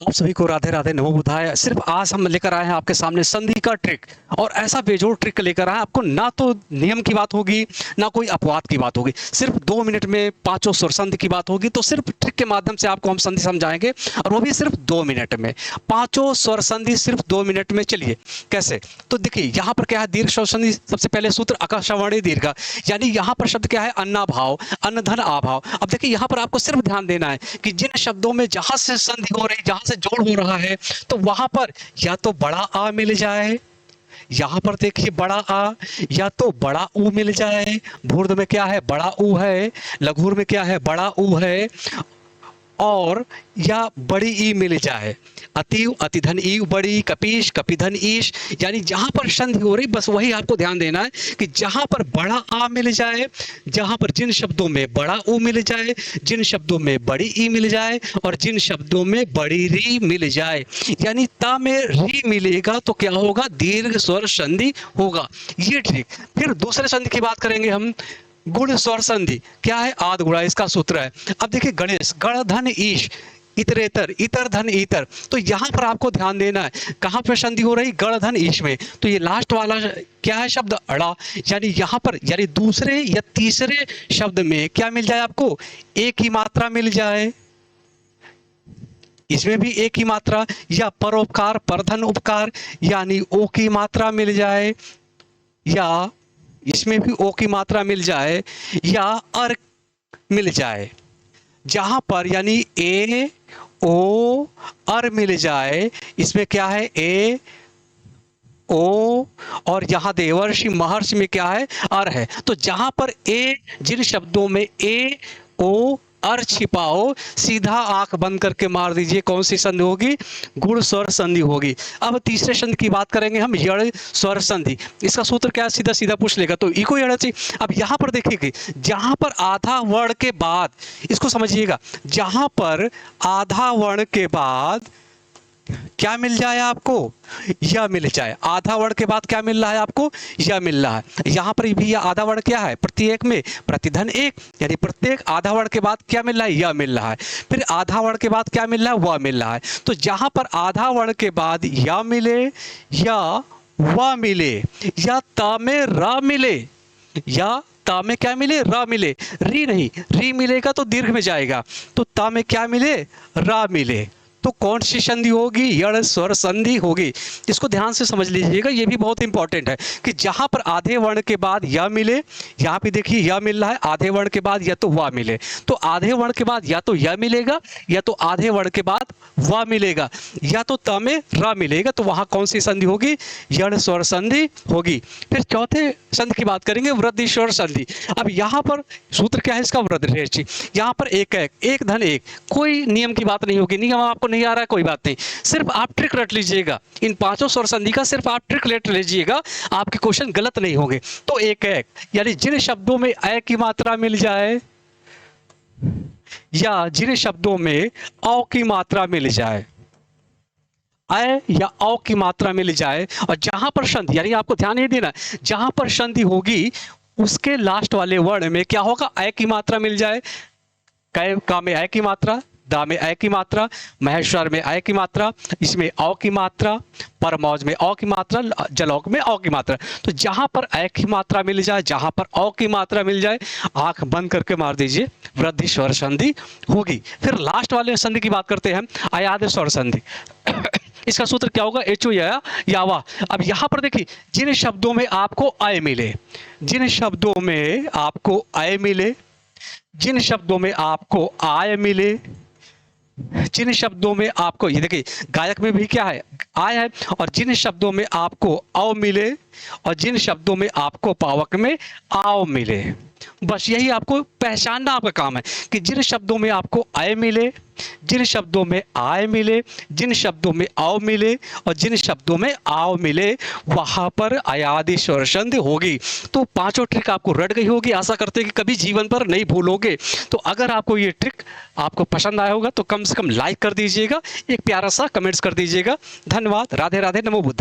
आप सभी को राधे राधे नमो बुधाय। सिर्फ आज हम लेकर आए हैं आपके सामने संधि का ट्रिक, और ऐसा बेजोड़ ट्रिक लेकर आए हैं। आपको ना तो नियम की बात होगी, ना कोई अपवाद की बात होगी। सिर्फ 2 मिनट में पांचों स्वर संधि की बात होगी। तो सिर्फ ट्रिक के माध्यम से आपको हम संधि समझाएंगे, और वो भी सिर्फ 2 मिनट में। पांचों स्वर संधि सिर्फ 2 मिनट में। चलिए कैसे, तो देखिए यहाँ पर क्या है, दीर्घ स्वर संधि। सबसे पहले सूत्र आकाशवाणी दीर्घ, यानी यहाँ पर शब्द क्या है, अन्नाभाव, अन्न धन आभाव। अब देखिए यहाँ पर आपको सिर्फ ध्यान देना है कि जिन शब्दों में जहां से संधि हो रही, जहां से जोड़ हो रहा है, तो वहां पर या तो बड़ा आ मिल जाए, यहां पर देखिए बड़ा आ, या तो बड़ा ऊ मिल जाए। भूर्ध में क्या है, बड़ा ऊ है। लघुर में क्या है, बड़ा ऊ है। और या बड़ी ई मिल जाए। अतीव, अतिधन ई बड़ी, कपीश, कपिधन ईश। यानी जहां पर संधि हो रही, बस वही आपको ध्यान देना है कि जहां पर बड़ा आ मिल जाए, जहां पर जिन शब्दों में बड़ा ऊ मिल जाए, जिन शब्दों में बड़ी ई मिल जाए, और जिन शब्दों में बड़ी री मिल जाए, यानी ता में री मिलेगा तो क्या होगा, दीर्घ स्वर संधि होगा। ये ट्रिक। फिर दूसरे संधि की बात करेंगे हम, गुण स्वर संधि। क्या है, आद गुणा, इसका सूत्र है। अब देखिए गणेश, गण धन ईश, इतरेतर, इतर धन इतर। तो यहां पर आपको ध्यान देना है, कहां पर संधि हो रही, गण धन ईश में। तो ये लास्ट वाला क्या है शब्द, अड़ा। यानी यहां पर, यानी दूसरे या तीसरे शब्द में क्या मिल जाए आपको, एक ही मात्रा मिल जाए। इसमें भी एक ही मात्रा, या परोपकार, परधन उपकार, यानी ओ की मात्रा मिल जाए, या इसमें भी ओ की मात्रा मिल जाए, या अर मिल जाए। जहां पर यानी ए ओ अर मिल जाए, इसमें क्या है, ए ओ, और यहां देवर्षि महर्षि में क्या है, अर है। तो जहां पर ए, जिन शब्दों में ए ओ अर छिपाओ, सीधा आंख बंद करके मार दीजिए, कौन सी संधि होगी, गुण स्वर संधि होगी। अब तीसरे संधि की बात करेंगे हम, यण स्वर संधि। इसका सूत्र क्या है, सीधा सीधा पूछ लेगा तो इको यणचि। अब यहां पर देखिए, जहां पर आधा वर्ण के बाद, इसको समझिएगा, जहां पर आधा वर्ण के बाद क्या मिल जाए आपको, यह मिल जाए। आधा वर्ण के बाद क्या मिल रहा है आपको, यह मिल रहा है। यहां पर भी यह आधा वर्ण क्या है, प्रत्येक में प्रतिधन एक, यानी प्रत्येक आधा वर्ण के बाद क्या मिल रहा है, यह मिल रहा है। फिर आधा वर्ण के बाद क्या मिल रहा है, वह मिल रहा है। तो जहां पर आधा वर्ण के बाद या मिले, या वह मिले, या ता में रा मिले, या ता में क्या मिले, रा मिले, री नहीं, री मिलेगा तो दीर्घ में जाएगा। तो ता में क्या मिले, रा मिले, तो कौन सी संधि होगी, यण स्वर संधि होगी। इसको ध्यान से समझ लीजिएगा, ये भी बहुत इंपॉर्टेंट है कि जहां पर आधे वर्ण के बाद या मिले, यहां पे देखिए या मिल रहा है, आधे वर्ण के बाद या तो वा मिले। तो आधे वर्ण के बाद या तो या मिलेगा, या तो आधे वर्ण के बाद वा मिलेगा, या तो त में रा मिलेगा। तो वहां कौन सी संधि होगी, यण स्वर संधि होगी। फिर चौथे संधि की बात करेंगे, वृद्धि स्वर संधि। अब यहां पर सूत्र क्या है इसका, वृद्धि। यहां पर एक है, एक धन एक, कोई नियम की बात नहीं होगी। नियम आपको नहीं आ रहा है, कोई बात नहीं, सिर्फ आप ट्रिक रट लीजिएगा। इन पांचों स्वर संधि का सिर्फ आप ट्रिक लेट लीजिएगा, आपके क्वेश्चन गलत नहीं होंगे। तो एक एक, यानी जिन शब्दों में ए की मात्रा मिल जाए, या जिन शब्दों में औ की मात्रा मिल जाए, अ या औ की मात्रा मिल जाए, और जहां पर संधि, यानी आपको ध्यान ये देना, जहां पर संधि होगी उसके लास्ट वाले वर्ण में क्या होगा, अ की मात्रा मिल जाए। कै का में अ की मात्रा, दा में अ की मात्रा, महेश्वर में अ की मात्रा, इसमें औ की मात्रा, परमौज में औ की मात्रा, जलौक में औ की मात्रा। तो जहां पर अ की मात्रा मिल जाए, जहां पर औ की मात्रा मिल जाए, आंख बंद करके मार दीजिए, वृद्धि स्वर संधि होगी। फिर लास्ट वाले संधि की बात करते हैं, अयाद स्वर संधि। इसका सूत्र क्या होगा, एचो या यावा। अब यहां पर देखिए, जिन शब्दों में आपको अय मिले, जिन शब्दों में आपको अय मिले, जिन शब्दों में आपको आय मिले, जिन शब्दों में आपको, ये देखिए गायक में भी क्या है, आय है। और जिन शब्दों में आपको औ मिले, और जिन शब्दों में आपको पावक में आओ मिले, बस यही आपको पहचानना आपका काम है कि जिन शब्दों में आपको आय मिले, जिन शब्दों में आय मिले, जिन शब्दों में आओ मिले, और जिन शब्दों में आओ मिले, वहां पर अयादि स्वर संधि होगी। तो पांचों ट्रिक आपको रट गई होगी। आशा करते हैं कि कभी जीवन पर नहीं भूलोगे। तो अगर आपको ये ट्रिक आपको पसंद आया होगा तो कम से कम लाइक कर दीजिएगा, एक प्यारा सा कमेंट्स कर दीजिएगा। धन्यवाद। राधे राधे, नमो बुद्ध।